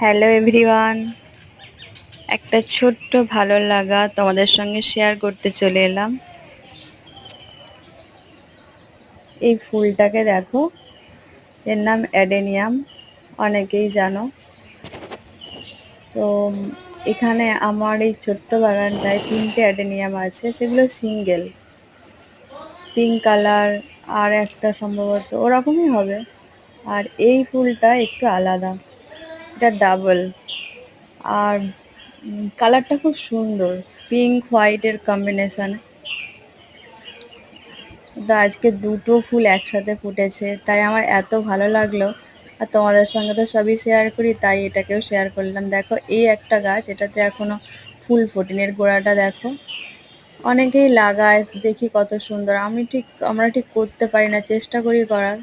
Hello everyone, একটা ছোট্ট ভালো লাগা তোমাদের সঙ্গে শেয়ার করতে চলে এলাম। এই ফুলটাকে দেখো, এর নাম অ্যাডেনিয়াম, অনেকেই জানো। তো এখানে আমার এই ছোট্ট বাগানটায় 3টে অ্যাডেনিয়াম আছে, সেগুলো সিঙ্গেল, পিঙ্ক কালার, আর একটা সম্ভবত ওরকমই হবে। আর এই ফুলটা একটু আলাদা, এটা ডাবল। আর কালারটা খুব সুন্দর, পিঙ্ক হোয়াইটের কম্বিনেশন। তো আজকে দুটো ফুল একসাথে ফুটেছে, তাই আমার এত ভালো লাগলো। আর তোমাদের সঙ্গে তো সবই শেয়ার করি, তাই এটাকেও শেয়ার করলাম। দেখো, এই একটা গাছ, এটাতে এখনো ফুল ফোটেনি, এর গোড়াটা দেখো। অনেকেই লাগায়, দেখি কত সুন্দর। আমরা ঠিক করতে পারি না, চেষ্টা করি করার।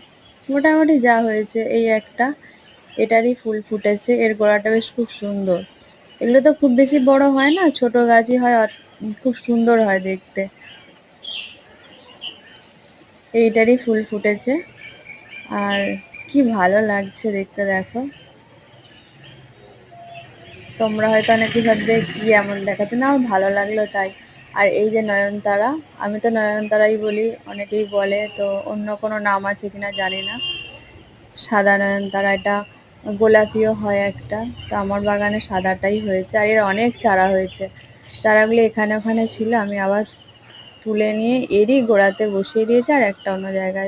মোটামুটি যা হয়েছে, এই একটা, এটারই ফুল ফুটেছে। এর গোড়াটা বেশ খুব সুন্দর। এগুলো তো খুব বেশি বড় হয় না, ছোট গাছই হয়, খুব সুন্দর হয় দেখতে। এইটারই ফুল ফুটেছে, আর কি ভালো লাগছে দেখতে। দেখো, তোমরা হয়তো অনেকে ভাববে কি এমন দেখাতে, না আমার ভালো লাগলো তাই। আর এই যে নয়নতারা, আমি তো নয়নতারাই বলি, অনেকেই বলে, তো অন্য কোনো নাম আছে কিনা জানি না। সাদা নয়নতারা, এটা গোলাপিও হয় একটা। তো আমার বাগানে সাদাটাই হয়েছে, আর এর অনেক চারা হয়েছে। চারাগুলো এখানে ওখানে ছিল, আমি আবার তুলে নিয়ে এরই গোড়াতে বসিয়ে দিয়েছি, আর একটা অন্য জায়গায়।